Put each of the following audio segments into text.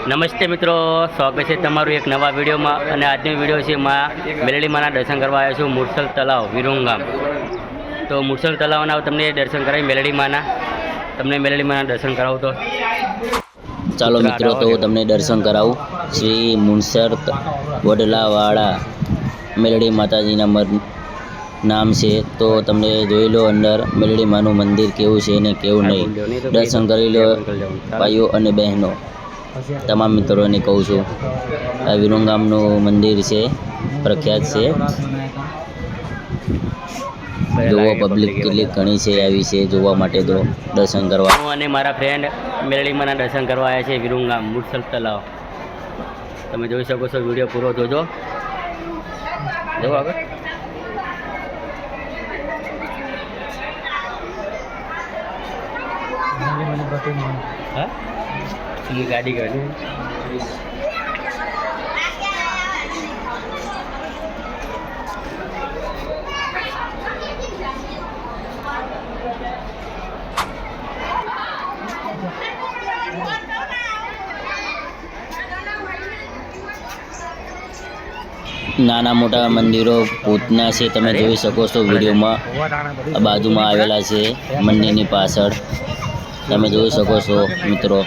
નમસ્તે મિત્રો, સ્વાગત છે તમારું એક નવા વિડીયોમાં. અને આજનો વિડીયો છે મેલડી માના દર્શન કરવા આવ્યો છું મુરસલ તલાવ વિરંગામ. તો મુરસલ તલાવના તમને દર્શન કરાવી મેલડી માના. તમને મેલડી માના દર્શન કરાવું તો ચાલો મિત્રો, તો તમને દર્શન કરાવું. શ્રી મુનસર વડલાવાળા મેલડી માતાજીના નામ છે. તો તમને જોઈ લો અંદર મેલડી માનું મંદિર કેવું છે ને કેવું નહીં. દર્શન કરી લો ભાઈઓ અને બહેનો, તમામ મિત્રોને કહું છું. આ વિરંગામનું મંદિર છે, પ્રખ્યાત છે. જોવો પબ્લિક કેટલી ઘણી છે આવી છે જોવા માટે, તો દર્શન કરવા. હું અને મારા ફ્રેન્ડ મેલડી માના દર્શન કરવા આવ્યા છે વિરંગામ મુરસલ તલાવ. તમે જોઈ શકો છો, વિડીયો પૂરો જોજો. જો આગળ હા ગાડી કાઢી. નાના મોટા મંદિરો ભૂતના છે, તમે જોઈ શકો છો વિડીયોમાં. આ બાજુમાં આવેલા છે મંદિરની પાછળ, તમે જોઈ શકો છો મિત્રો.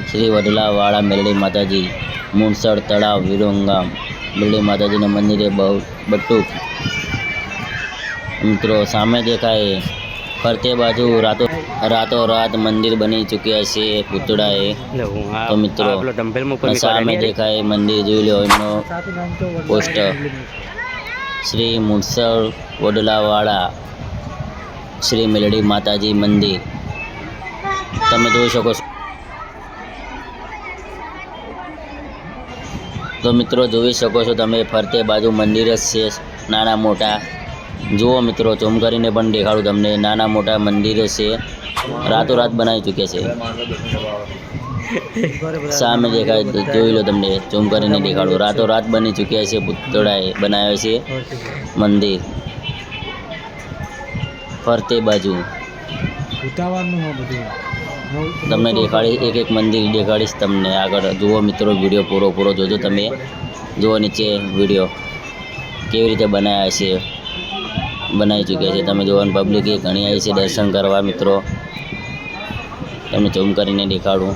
શ્રી વડલાવાળા મેલડી માતાજી મુનસર તળાવ વિરંગામ. મેલડી માતાજીના મંદિરે બહુ બટુક મિત્રો સામે દેખાય. ફરતે બાજુ રાતોરાત મંદિર બની ચૂક્યા છે પૂતળાએ. તો મિત્રો સામે દેખાય મંદિર, જોઈ લો એમનો પોસ્ટર. શ્રી મુનસર વડલાવાળા શ્રી મેલડી માતાજી મંદિર તમે જોઈ શકો છો. તો મિત્રો જોઈ શકો છો તમે, ફરતે બાજુ મંદિર જ છે નાના મોટા. જુઓ મિત્રો, ઝૂમ કરીને પણ દેખાડું તમને. નાના મોટા મંદિર છે, રાતોરાત બનાવી ચૂક્યા છે. સામે દેખાય, જોઈ લો તમને, ઝૂમ કરીને દેખાડું. રાતોરાત બની ચૂક્યા છે, પૂતળાએ બનાવે છે મંદિર. ફરતે બાજુ તમને દેખાડીશ, એક એક મંદિર દેખાડીશ તમને આગળ. જુઓ મિત્રો, વિડીયો પૂરો જોજો તમે. જુઓ નીચે વિડીયો કેવી રીતે બનાવ્યા છે, બનાવી ચૂક્યા છે. તમે જોવાનું પબ્લિક એ ઘણી આવી છે દર્શન કરવા મિત્રો. તમને ઝૂમ કરીને દેખાડું.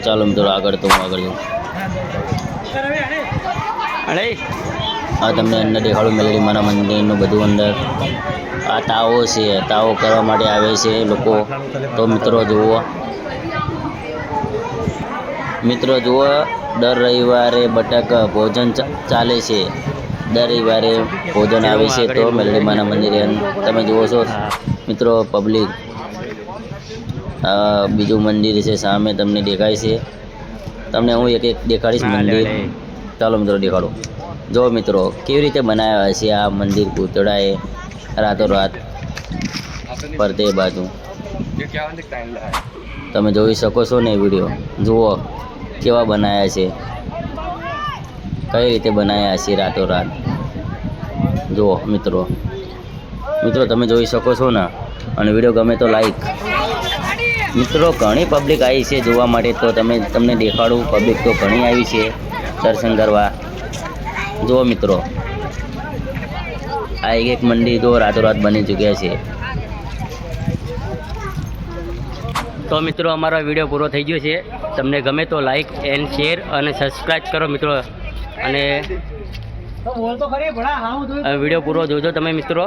ચાલો મિત્રો આગળ, તો હું આગળ જાઉં. હા, તમને અંદર દેખાડું મેલડી માના મંદિરનું બધું અંદર. આ તાવો છે, તાવો કરવા માટે આવે છે લોકો. તો મિત્રો જુઓ, દર રવિવારે બટક ભોજન ચાલે છે. દર રવિવારે ભોજન આવે છે તો મેલડી માના મંદિરે. તમે જુઓ છો મિત્રો પબ્લિક. બીજું મંદિર છે સામે તમને દેખાય છે. તમને હું એક એક દેખાડીશ મંદિર. ચાલો મિત્રો દેખાડો. જો મિત્રો કેવી રીતે બનાવ્યા છે આ મંદિર પૂતળાએ રાતોરાત ફરતે બાજુ. તમે જોઈ શકો છો ને વિડીયો. જુઓ કેવા બનાવ્યા છે, કઈ રીતે બનાવ્યા છે રાતોરાત. જુઓ મિત્રો તમે જોઈ શકો છો ને. અને વિડીયો ગમે તો લાઈક. મિત્રો ઘણી પબ્લિક આવી છે જોવા માટે, તો તમને દેખાડું. પબ્લિક તો ઘણી આવી છે દર્શન કરવા. જુઓ મિત્રો, આ એક મંદિર તો રાતોરાત બની ચૂક્યા છે. તો મિત્રો અમારો વિડીયો પૂરો થઈ ગયો છે. તમને ગમે તો લાઈક એન્ડ શેર અને સબસ્ક્રાઈબ કરો મિત્રો. અને વિડીયો પૂરો જોજો તમે મિત્રો.